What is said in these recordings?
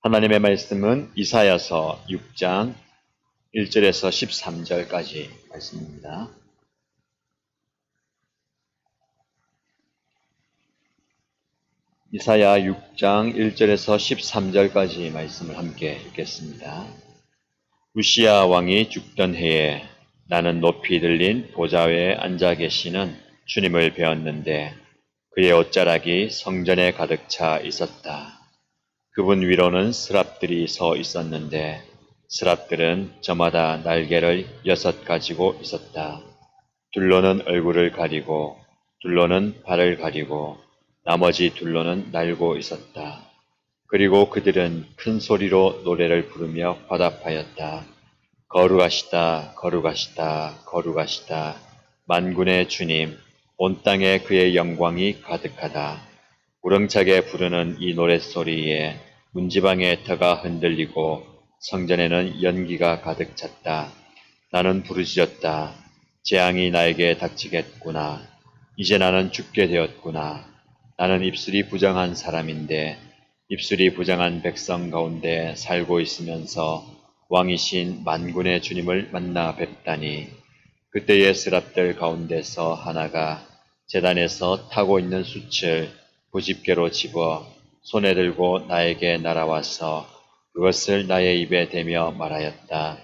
하나님의 말씀은 이사야서 6장 1절에서 13절까지 말씀입니다. 이사야 6장 1절에서 13절까지 말씀을 함께 읽겠습니다. 우시야 왕이 죽던 해에 나는 높이 들린 보좌에 앉아 계시는 주님을 배웠는데 그의 옷자락이 성전에 가득 차 있었다. 그분 위로는 스랍들이 서 있었는데 스랍들은 저마다 날개를 6 가지고 있었다. 둘로는 얼굴을 가리고 둘로는 발을 가리고 나머지 둘로는 날고 있었다. 그리고 그들은 큰 소리로 노래를 부르며 화답하였다. 거룩하시다, 거룩하시다, 거룩하시다. 만군의 주님, 온 땅에 그의 영광이 가득하다. 우렁차게 부르는 이 노랫소리에 문지방의 터가 흔들리고 성전에는 연기가 가득 찼다. 나는 부르짖었다. 재앙이 나에게 닥치겠구나. 이제 나는 죽게 되었구나. 나는 입술이 부정한 사람인데 입술이 부정한 백성 가운데 살고 있으면서 왕이신 만군의 주님을 만나 뵙다니. 그때의 스랍들 가운데서 하나가 제단에서 타고 있는 숯을 부집개로 집어 손에 들고 나에게 날아와서 그것을 나의 입에 대며 말하였다.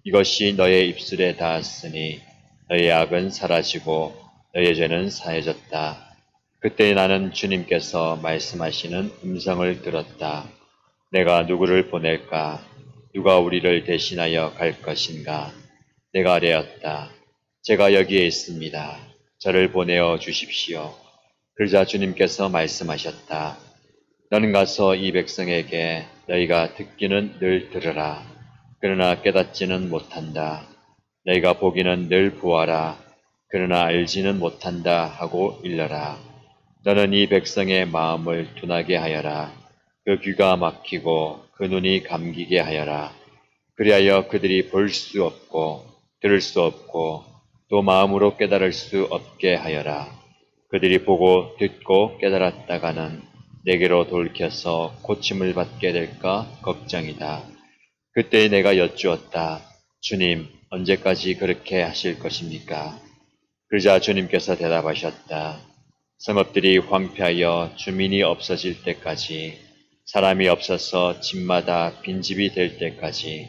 이것이 너의 입술에 닿았으니 너의 악은 사라지고 너의 죄는 사해졌다. 그때 나는 주님께서 말씀하시는 음성을 들었다. 내가 누구를 보낼까? 누가 우리를 대신하여 갈 것인가? 내가 아뢰었다. 제가 여기에 있습니다. 저를 보내어 주십시오. 그러자 주님께서 말씀하셨다. 너는 가서 이 백성에게 너희가 듣기는 늘 들으라. 그러나 깨닫지는 못한다. 너희가 보기는 늘 보아라. 그러나 알지는 못한다 하고 일러라. 너는 이 백성의 마음을 둔하게 하여라. 그 귀가 막히고 그 눈이 감기게 하여라. 그리하여 그들이 볼 수 없고 들을 수 없고 또 마음으로 깨달을 수 없게 하여라. 그들이 보고 듣고 깨달았다가는 내게로 돌이켜서 고침을 받게 될까 걱정이다. 그때 내가 여쭈었다. 주님, 언제까지 그렇게 하실 것입니까? 그러자 주님께서 대답하셨다. 성읍들이 황폐하여 주민이 없어질 때까지, 사람이 없어서 집마다 빈집이 될 때까지,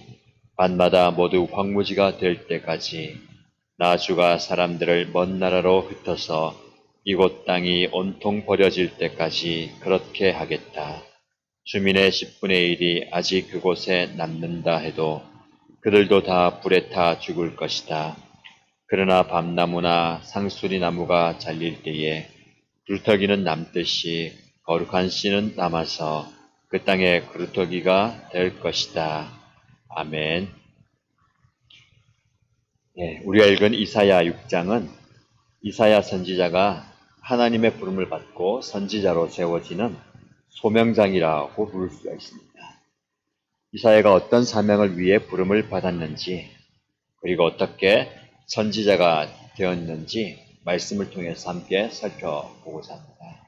반마다 모두 황무지가 될 때까지, 나 주가 사람들을 먼 나라로 흩어서 이곳 땅이 온통 버려질 때까지 그렇게 하겠다. 주민의 10분의 1이 아직 그곳에 남는다 해도 그들도 다 불에 타 죽을 것이다. 그러나 밤나무나 상수리 나무가 잘릴 때에 그루터기는 남듯이 거룩한 씨는 남아서 그 땅의 그루터기가 될 것이다. 아멘. 우리가 읽은 이사야 6장은 이사야 선지자가 하나님의 부름을 받고 선지자로 세워지는 소명장이라고 부를 수가 있습니다. 이사야가 어떤 사명을 위해 부름을 받았는지, 그리고 어떻게 선지자가 되었는지 말씀을 통해서 함께 살펴보고자 합니다.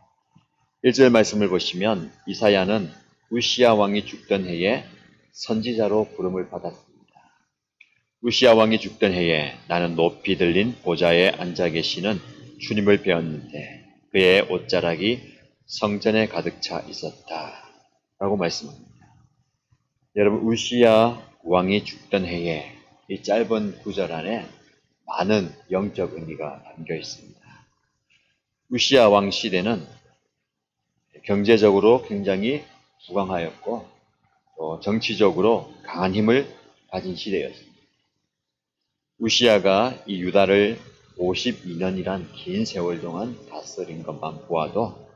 1절 말씀을 보시면 이사야는 우시야 왕이 죽던 해에 선지자로 부름을 받았습니다. 우시야 왕이 죽던 해에 나는 높이 들린 보좌에 앉아 계시는 주님을 배웠는데 그의 옷자락이 성전에 가득 차 있었다. 라고 말씀합니다. 여러분, 우시야 왕이 죽던 해에 이 짧은 구절 안에 많은 영적 의미가 담겨 있습니다. 우시야 왕 시대는 경제적으로 굉장히 부강하였고 또 정치적으로 강한 힘을 가진 시대였습니다. 우시야가 이 유다를 52년이란 긴 세월 동안 다스린 것만 보아도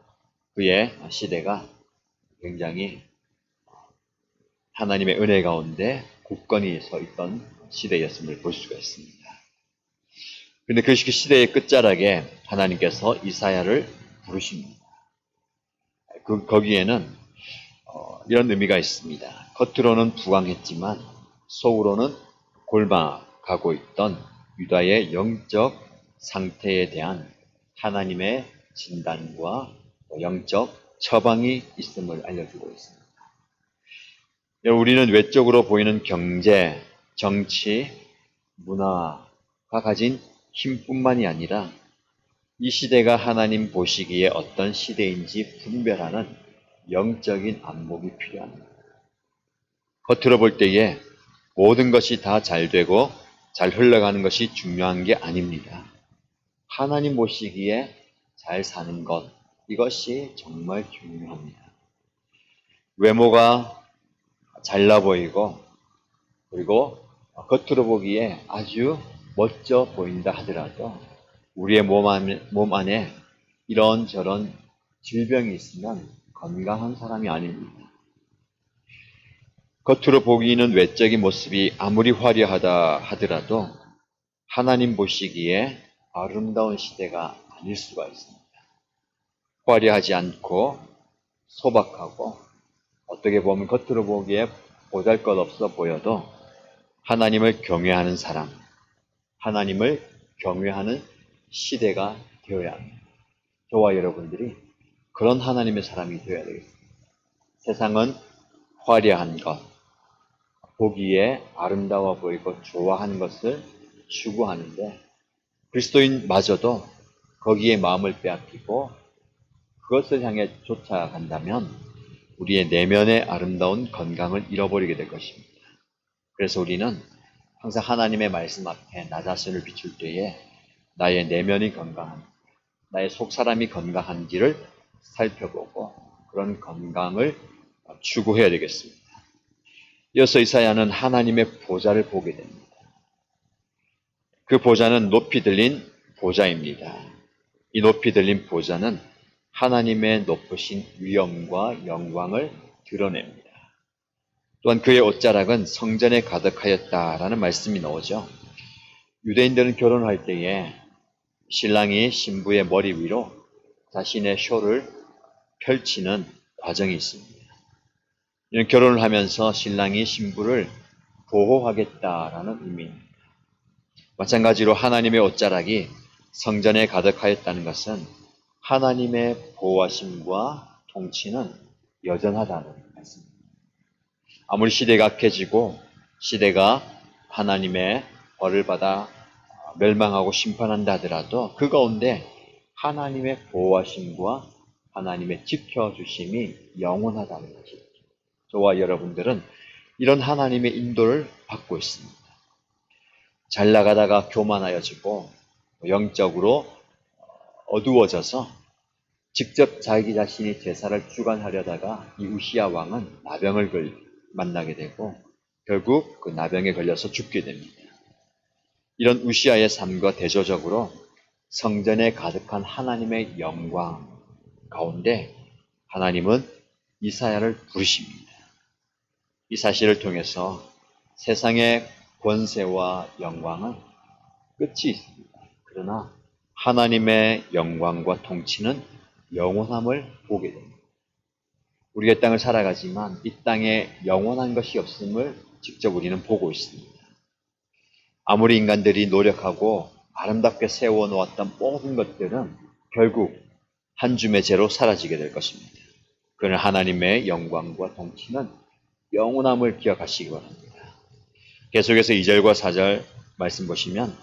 그의 시대가 굉장히 하나님의 은혜 가운데 굳건히 서 있던 시대였음을 볼 수가 있습니다. 그런데 그 시대의 끝자락에 하나님께서 이사야를 부르십니다. 거기에는 이런 의미가 있습니다. 겉으로는 부강했지만 속으로는 골마가고 있던 유다의 영적 상태에 대한 하나님의 진단과 영적 처방이 있음을 알려주고 있습니다. 우리는 외적으로 보이는 경제, 정치, 문화가 가진 힘뿐만이 아니라 이 시대가 하나님 보시기에 어떤 시대인지 분별하는 영적인 안목이 필요합니다. 겉으로 볼 때에 모든 것이 다 잘 되고 잘 흘러가는 것이 중요한 게 아닙니다. 하나님 보시기에 잘 사는 것, 이것이 정말 중요합니다. 외모가 잘나 보이고 그리고 겉으로 보기에 아주 멋져 보인다 하더라도 우리의 몸 안에 이런저런 질병이 있으면 건강한 사람이 아닙니다. 겉으로 보기에는 외적인 모습이 아무리 화려하다 하더라도 하나님 보시기에 아름다운 시대가 아닐 수가 있습니다. 화려하지 않고 소박하고 어떻게 보면 겉으로 보기에 보잘것없어 보여도 하나님을 경외하는 사람, 하나님을 경외하는 시대가 되어야 합니다. 저와 여러분들이 그런 하나님의 사람이 되어야 되겠습니다. 세상은 화려한 것, 보기에 아름다워 보이고 좋아하는 것을 추구하는데 그리스도인마저도 거기에 마음을 빼앗기고 그것을 향해 쫓아간다면 우리의 내면의 아름다운 건강을 잃어버리게 될 것입니다. 그래서 우리는 항상 하나님의 말씀 앞에 나 자신을 비출 때에 나의 내면이 건강한, 나의 속사람이 건강한지를 살펴보고 그런 건강을 추구해야 되겠습니다. 이어서 이사야는 하나님의 보좌를 보게 됩니다. 그 보좌는 높이 들린 보좌입니다. 이 높이 들린 보좌는 하나님의 높으신 위엄과 영광을 드러냅니다. 또한 그의 옷자락은 성전에 가득하였다라는 말씀이 나오죠. 유대인들은 결혼할 때에 신랑이 신부의 머리 위로 자신의 쇼를 펼치는 과정이 있습니다. 이런 결혼을 하면서 신랑이 신부를 보호하겠다라는 의미입니다. 마찬가지로 하나님의 옷자락이 성전에 가득하였다는 것은 하나님의 보호하심과 통치는 여전하다는 말씀입니다. 아무리 시대가 악해지고 시대가 하나님의 벌을 받아 멸망하고 심판한다 하더라도 그 가운데 하나님의 보호하심과 하나님의 지켜주심이 영원하다는 것이죠. 저와 여러분들은 이런 하나님의 인도를 받고 있습니다. 잘 나가다가 교만하여지고 영적으로 어두워져서 직접 자기 자신이 제사를 주관하려다가 이 우시야 왕은 나병을 만나게 되고 결국 그 나병에 걸려서 죽게 됩니다. 이런 우시야의 삶과 대조적으로 성전에 가득한 하나님의 영광 가운데 하나님은 이사야를 부르십니다. 이 사실을 통해서 세상의 권세와 영광은 끝이 있습니다. 그러나 하나님의 영광과 통치는 영원함을 보게 됩니다. 우리가 이 땅을 살아가지만 이 땅에 영원한 것이 없음을 직접 우리는 보고 있습니다. 아무리 인간들이 노력하고 아름답게 세워놓았던 모든 것들은 결국 한 줌의 재로 사라지게 될 것입니다. 그러나 하나님의 영광과 통치는 영원함을 기억하시기 바랍니다. 계속해서 2절과 4절 말씀 보시면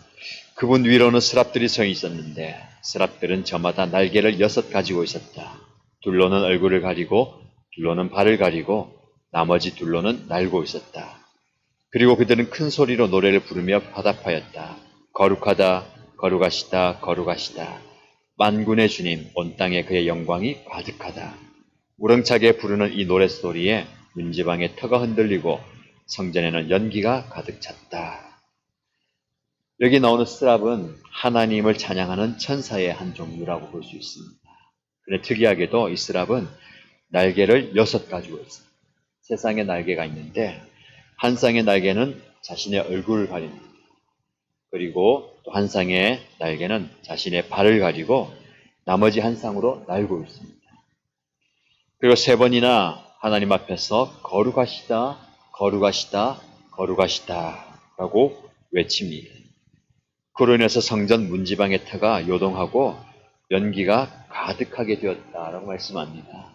그분 위로는 스랍들이 서 있었는데 스랍들은 저마다 날개를 6 가지고 있었다. 둘로는 얼굴을 가리고 둘로는 발을 가리고 나머지 둘로는 날고 있었다. 그리고 그들은 큰 소리로 노래를 부르며 화답하였다. 거룩하다, 거룩하시다, 거룩하시다. 만군의 주님, 온 땅에 그의 영광이 가득하다. 우렁차게 부르는 이 노랫소리에 문지방의 터가 흔들리고 성전에는 연기가 가득 찼다. 여기 나오는 스랍은 하나님을 찬양하는 천사의 한 종류라고 볼 수 있습니다. 그런데 특이하게도 이 스랍은 날개를 6 가지고 있습니다. 세상에 날개가 있는데 한 쌍의 날개는 자신의 얼굴을 가립니다. 그리고 또 한 쌍의 날개는 자신의 발을 가리고 나머지 한 쌍으로 날고 있습니다. 그리고 3번이나 하나님 앞에서 거룩하시다, 거룩하시다, 거룩하시다 라고 외칩니다. 그로 인해서 성전 문지방의 터가 요동하고 연기가 가득하게 되었다라고 말씀합니다.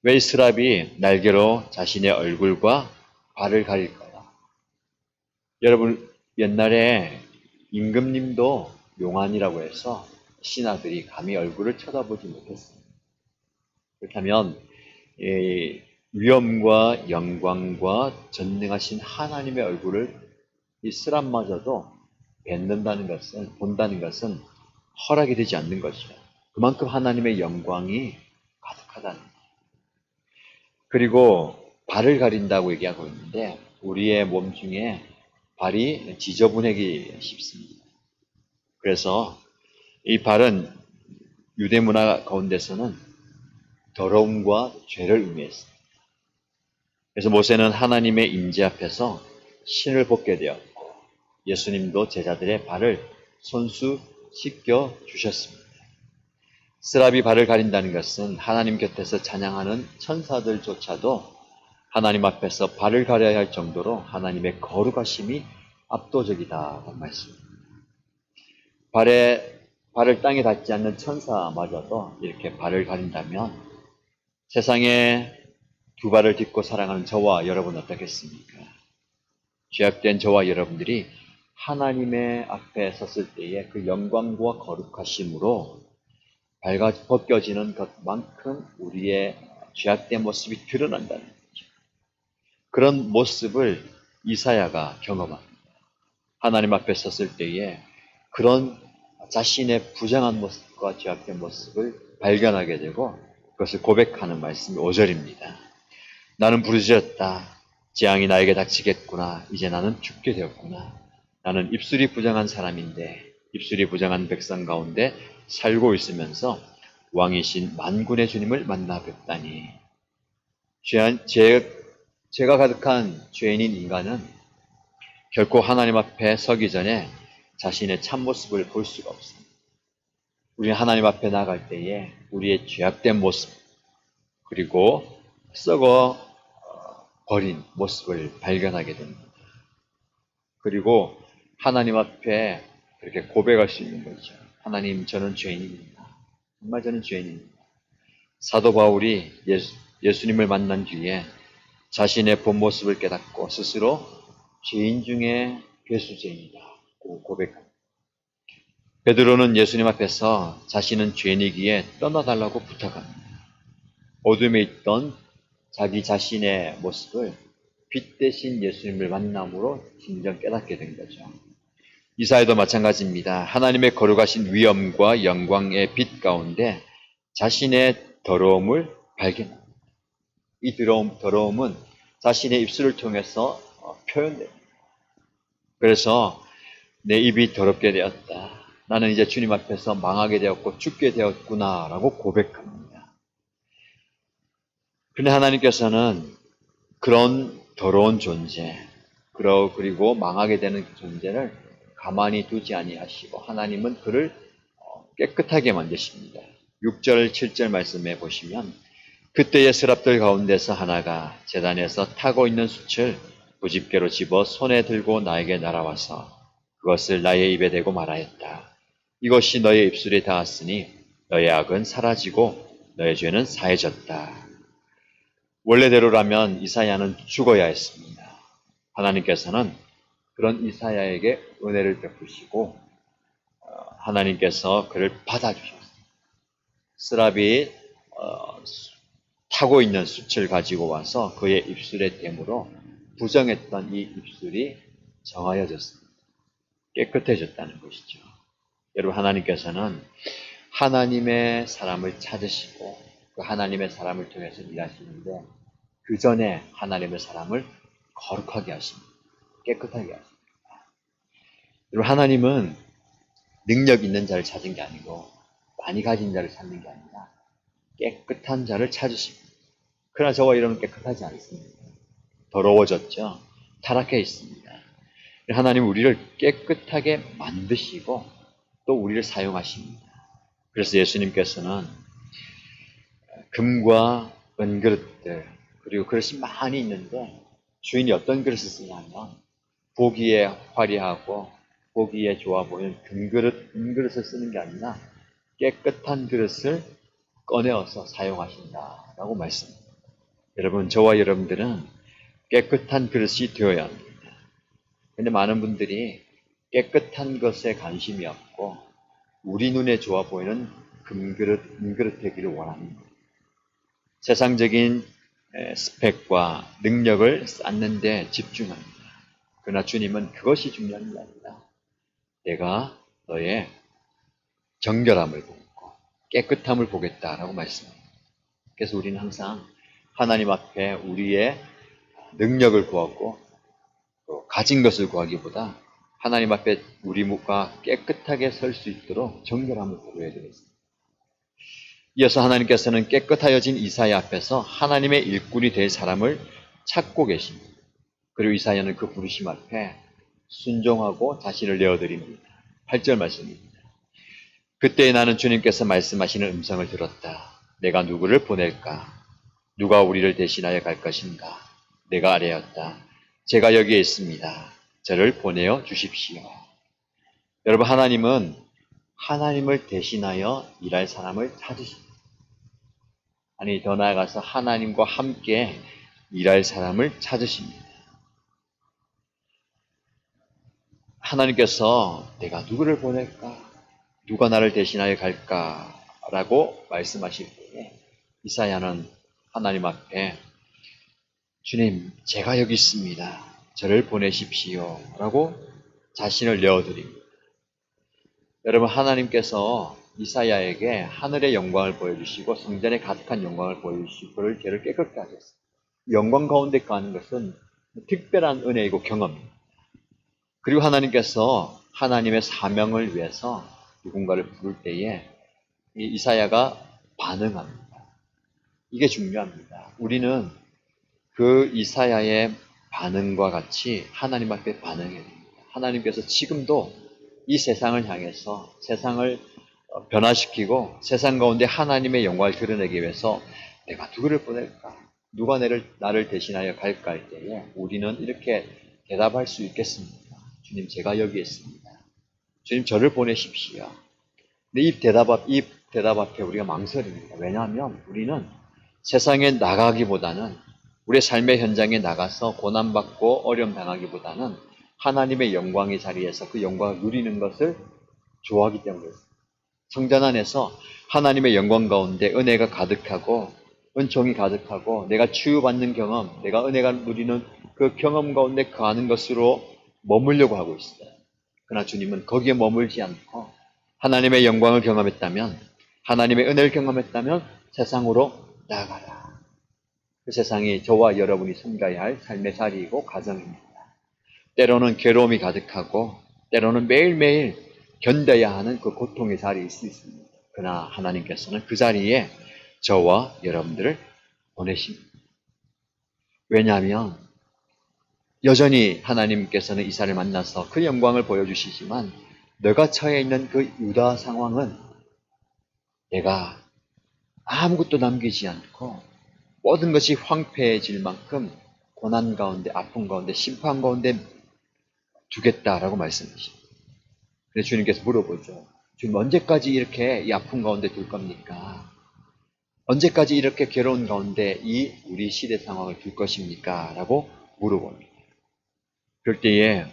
왜 스랍이 날개로 자신의 얼굴과 발을 가릴까요? 여러분, 옛날에 임금님도 용안이라고 해서 신하들이 감히 얼굴을 쳐다보지 못했습니다. 그렇다면 이 위엄과 영광과 전능하신 하나님의 얼굴을 이 스랍마저도 본다는 것은 허락이 되지 않는 것이죠. 그만큼 하나님의 영광이 가득하다는 거예요. 그리고 발을 가린다고 얘기하고 있는데 우리의 몸 중에 발이 지저분하기 쉽습니다. 그래서 이 발은 유대 문화 가운데서는 더러움과 죄를 의미했습니다. 그래서 모세는 하나님의 임재 앞에서 신을 벗게 되었고 예수님도 제자들의 발을 손수 씻겨 주셨습니다. 스랍이 발을 가린다는 것은 하나님 곁에서 찬양하는 천사들조차도 하나님 앞에서 발을 가려야 할 정도로 하나님의 거룩하심이 압도적이다는 말씀입니다. 발을 땅에 닿지 않는 천사마저도 이렇게 발을 가린다면 세상에 두 발을 딛고 살아가는 저와 여러분 어떻겠습니까? 죄악된 저와 여러분들이 하나님의 앞에 섰을 때에 그 영광과 거룩하심으로 벗겨지는 것만큼 우리의 죄악된 모습이 드러난다는 거죠. 그런 모습을 이사야가 경험합니다. 하나님 앞에 섰을 때에 그런 자신의 부정한 모습과 죄악된 모습을 발견하게 되고 그것을 고백하는 말씀이 5절입니다. 나는 부르짖었다. 재앙이 나에게 닥치겠구나. 이제 나는 죽게 되었구나. 나는 입술이 부정한 사람인데 입술이 부정한 백성 가운데 살고 있으면서 왕이신 만군의 주님을 만나 뵙다니. 죄가 가득한 죄인인 인간은 결코 하나님 앞에 서기 전에 자신의 참모습을 볼 수가 없습니다. 우리는 하나님 앞에 나갈 때에 우리의 죄악된 모습 그리고 썩어 버린 모습을 발견하게 됩니다. 그리고 하나님 앞에 그렇게 고백할 수 있는 거죠. 하나님, 저는 죄인입니다. 정말 저는 죄인입니다. 사도 바울이 예수님을 만난 뒤에 자신의 본 모습을 깨닫고 스스로 죄인 중에 괴수죄인이라고 고백합니다. 베드로는 예수님 앞에서 자신은 죄인이기에 떠나달라고 부탁합니다. 어둠에 있던 자기 자신의 모습을 빛 대신 예수님을 만남으로 진정 깨닫게 된 거죠. 이사야도 마찬가지입니다. 하나님의 거룩하신 위엄과 영광의 빛 가운데 자신의 더러움을 발견합니다. 이 더러움은 자신의 입술을 통해서 표현됩니다. 그래서 내 입이 더럽게 되었다. 나는 이제 주님 앞에서 망하게 되었고 죽게 되었구나 라고 고백합니다. 그런데 하나님께서는 그런 더러운 존재, 그리고 망하게 되는 존재를 가만히 두지 아니하시고 하나님은 그를 깨끗하게 만드십니다. 6절, 7절 말씀에 보시면 그때의 스랍들 가운데서 하나가 제단에서 타고 있는 숯을 부집개로 집어 손에 들고 나에게 날아와서 그것을 나의 입에 대고 말하였다. 이것이 너의 입술에 닿았으니 너의 악은 사라지고 너의 죄는 사해졌다. 원래대로라면 이사야는 죽어야 했습니다. 하나님께서는 그런 이사야에게 은혜를 베푸시고 하나님께서 그를 받아주셨습니다. 스랍이 타고 있는 숯을 가지고 와서 그의 입술에 댐으로 부정했던 이 입술이 정하여졌습니다. 깨끗해졌다는 것이죠. 여러분, 하나님께서는 하나님의 사람을 찾으시고 그 하나님의 사람을 통해서 일하시는데 그 전에 하나님의 사람을 거룩하게 하십니다. 깨끗하게 하십니다. 여러분, 하나님은 능력 있는 자를 찾은 게 아니고 많이 가진 자를 찾는 게 아니라 깨끗한 자를 찾으십니다. 그러나 저와 여러분은 깨끗하지 않습니다. 더러워졌죠. 타락해 있습니다. 하나님은 우리를 깨끗하게 만드시고 또 우리를 사용하십니다. 그래서 예수님께서는 금과 은그릇들 그리고 그릇이 많이 있는데 주인이 어떤 그릇을 쓰냐면 보기에 화려하고 보기에 좋아 보이는 금그릇, 은그릇을 쓰는 게 아니라 깨끗한 그릇을 꺼내어서 사용하신다라고 말씀합니다. 여러분, 저와 여러분들은 깨끗한 그릇이 되어야 합니다. 근데 많은 분들이 깨끗한 것에 관심이 없고 우리 눈에 좋아 보이는 금그릇, 은그릇 되기를 원합니다. 세상적인 스펙과 능력을 쌓는 데 집중합니다. 그러나 주님은 그것이 중요한 게 아니라 내가 너의 정결함을 보고 깨끗함을 보겠다라고 말씀합니다. 그래서 우리는 항상 하나님 앞에 우리의 능력을 구하고 또 가진 것을 구하기보다 하나님 앞에 우리 묵과 깨끗하게 설 수 있도록 정결함을 구해야 되겠습니다. 이어서 하나님께서는 깨끗하여진 이사야 앞에서 하나님의 일꾼이 될 사람을 찾고 계십니다. 그리고 이사야는 그 부르심 앞에 순종하고 자신을 내어드립니다. 8절 말씀입니다. 그때 나는 주님께서 말씀하시는 음성을 들었다. 내가 누구를 보낼까? 누가 우리를 대신하여 갈 것인가? 내가 아뢰었다. 제가 여기에 있습니다. 저를 보내어 주십시오. 여러분, 하나님은 하나님을 대신하여 일할 사람을 찾으십니다. 아니, 더 나아가서 하나님과 함께 일할 사람을 찾으십니다. 하나님께서 내가 누구를 보낼까? 누가 나를 대신하여 갈까? 라고 말씀하실 때에 이사야는 하나님 앞에 주님, 제가 여기 있습니다. 저를 보내십시오. 라고 자신을 내어드립니다. 여러분, 하나님께서 이사야에게 하늘의 영광을 보여주시고 성전에 가득한 영광을 보여주시고 그를 죄를 깨끗게 하셨습니다. 영광 가운데 가는 것은 특별한 은혜이고 경험입니다. 그리고 하나님께서 하나님의 사명을 위해서 누군가를 부를 때에 이사야가 반응합니다. 이게 중요합니다. 우리는 그 이사야의 반응과 같이 하나님 앞에 반응해야 됩니다. 하나님께서 지금도 이 세상을 향해서 세상을 변화시키고 세상 가운데 하나님의 영광을 드러내기 위해서 내가 누구를 보낼까? 누가 나를 대신하여 갈까 할 때에 우리는 이렇게 대답할 수 있겠습니다. 주님, 제가 여기 있습니다. 주님, 저를 보내십시오. 근데 이 대답 앞에 우리가 망설입니다. 왜냐하면 우리는 세상에 나가기보다는 우리의 삶의 현장에 나가서 고난받고 어려움 당하기보다는 하나님의 영광의 자리에서 그 영광을 누리는 것을 좋아하기 때문입니다. 성전 안에서 하나님의 영광 가운데 은혜가 가득하고 은총이 가득하고 내가 치유받는 경험, 내가 은혜가 누리는 그 경험 가운데 거하는 것으로 머물려고 하고 있어요. 그러나 주님은 거기에 머물지 않고 하나님의 영광을 경험했다면, 하나님의 은혜를 경험했다면 세상으로 나아가라. 그 세상이 저와 여러분이 섬가야 할 삶의 자리이고 가정입니다. 때로는 괴로움이 가득하고 때로는 매일매일 견뎌야 하는 그 고통의 자리일 수 있습니다. 그러나 하나님께서는 그 자리에 저와 여러분들을 보내십니다. 왜냐하면 여전히 하나님께서는 이사를 만나서 그 영광을 보여주시지만 너가 처해 있는 그 유다 상황은 내가 아무것도 남기지 않고 모든 것이 황폐해질 만큼 고난 가운데, 아픔 가운데, 심판 가운데 두겠다라고 말씀하십니다. 그래서 주님께서 물어보죠. 주님, 언제까지 이렇게 이 아픔 가운데 둘 겁니까? 언제까지 이렇게 괴로운 가운데 이 우리 시대 상황을 둘 것입니까? 라고 물어봅니다. 그럴 때에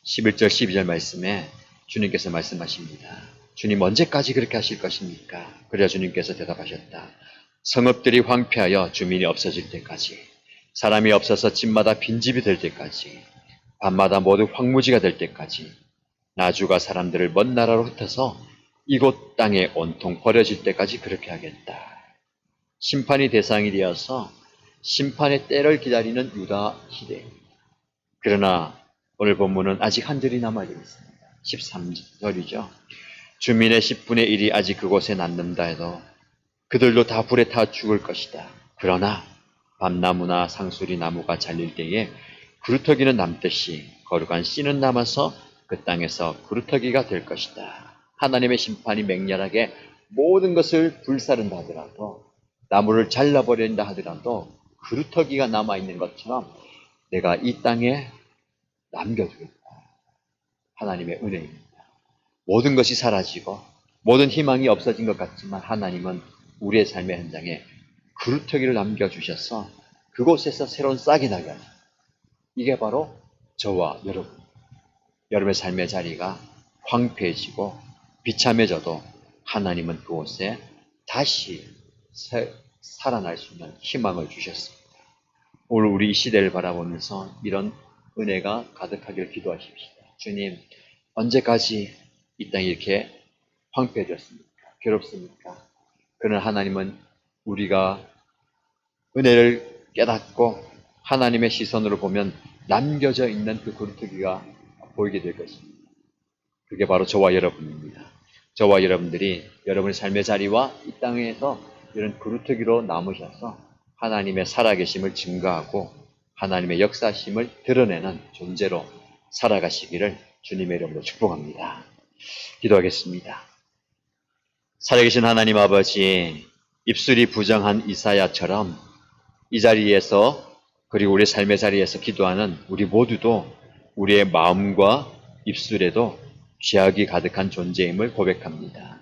11절, 12절 말씀에 주님께서 말씀하십니다. 주님, 언제까지 그렇게 하실 것입니까? 그래야 주님께서 대답하셨다. 성읍들이 황폐하여 주민이 없어질 때까지, 사람이 없어서 집마다 빈집이 될 때까지, 밤마다 모두 황무지가 될 때까지, 나주가 사람들을 먼 나라로 흩어서 이곳 땅에 온통 버려질 때까지 그렇게 하겠다. 심판이 대상이 되어서 심판의 때를 기다리는 유다 시대입니다. 그러나 오늘 본문은 아직 한 절이 남아 있습니다. 13절이죠. 주민의 10분의 1이 아직 그곳에 남는다 해도 그들도 다 불에 타 죽을 것이다. 그러나 밤나무나 상수리 나무가 잘릴 때에 그루터기는 남듯이 거룩한 씨는 남아서 그 땅에서 그루터기가 될 것이다. 하나님의 심판이 맹렬하게 모든 것을 불사른다 하더라도 나무를 잘라버린다 하더라도 그루터기가 남아있는 것처럼 내가 이 땅에 남겨두겠다. 하나님의 은혜입니다. 모든 것이 사라지고 모든 희망이 없어진 것 같지만 하나님은 우리의 삶의 현장에 그루터기를 남겨주셔서 그곳에서 새로운 싹이 나게 하는, 이게 바로 저와 여러분의 삶의 자리가 황폐해지고 비참해져도 하나님은 그곳에 다시 살아날 수 있는 희망을 주셨습니다. 오늘 우리 이 시대를 바라보면서 이런 은혜가 가득하기를 기도하십시다. 주님, 언제까지 이 땅이 이렇게 황폐해졌습니까? 괴롭습니까? 그러나 하나님은 우리가 은혜를 깨닫고 하나님의 시선으로 보면 남겨져 있는 그 그루터기가 보이게 될 것입니다. 그게 바로 저와 여러분입니다. 저와 여러분들이 여러분의 삶의 자리와 이 땅에서 이런 그루터기로 남으셔서 하나님의 살아계심을 증거하고 하나님의 역사심을 드러내는 존재로 살아가시기를 주님의 이름으로 축복합니다. 기도하겠습니다. 살아계신 하나님 아버지, 입술이 부정한 이사야처럼 이 자리에서, 그리고 우리 삶의 자리에서 기도하는 우리 모두도 우리의 마음과 입술에도 죄악이 가득한 존재임을 고백합니다.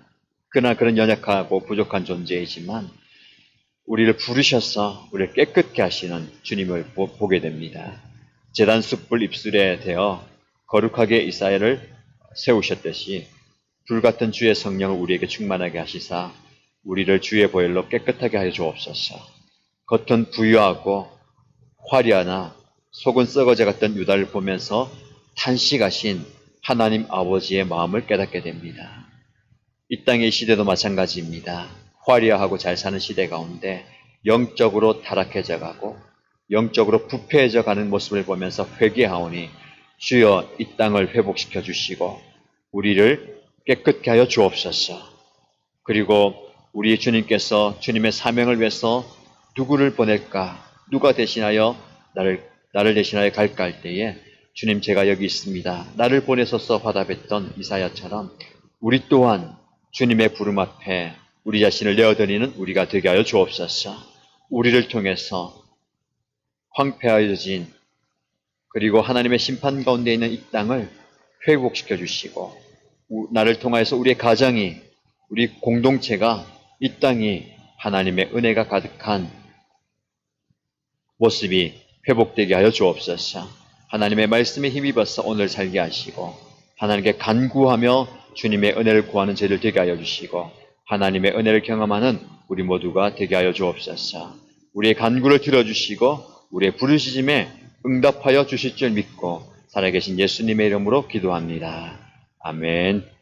그러나 그런 연약하고 부족한 존재이지만 우리를 부르셔서 우리를 깨끗게 하시는 주님을 보게 됩니다. 제단 숯불 입술에 대어 거룩하게 이사야를 세우셨듯이 불같은 주의 성령을 우리에게 충만하게 하시사 우리를 주의 보혈로 깨끗하게 하여 주옵소서. 겉은 부유하고 화려하나 속은 썩어져 갔던 유다를 보면서 탄식하신 하나님 아버지의 마음을 깨닫게 됩니다. 이 땅의 시대도 마찬가지입니다. 화려하고 잘 사는 시대 가운데 영적으로 타락해져 가고 영적으로 부패해져 가는 모습을 보면서 회개하오니 주여 이 땅을 회복시켜 주시고 우리를 깨끗게 하여 주옵소서. 그리고 우리 주님께서 주님의 사명을 위해서 누구를 보낼까? 누가 대신하여 나를 대신하여 갈까 할 때에 주님, 제가 여기 있습니다. 나를 보내소서 화답했던 이사야처럼 우리 또한 주님의 부름 앞에 우리 자신을 내어드리는 우리가 되게 하여 주옵소서. 우리를 통해서 황폐해진 그리고 하나님의 심판 가운데 있는 이 땅을 회복시켜 주시고 나를 통하여서 우리의 가정이, 우리 공동체가, 이 땅이 하나님의 은혜가 가득한 모습이 회복되게 하여 주옵소서. 하나님의 말씀에 힘입어서 오늘 살게 하시고 하나님께 간구하며 주님의 은혜를 구하는 저희들 되게 하여 주시고 하나님의 은혜를 경험하는 우리 모두가 되게 하여 주옵소서. 우리의 간구를 들어주시고 우리의 부르짖음에 응답하여 주실 줄 믿고 살아계신 예수님의 이름으로 기도합니다. 아멘.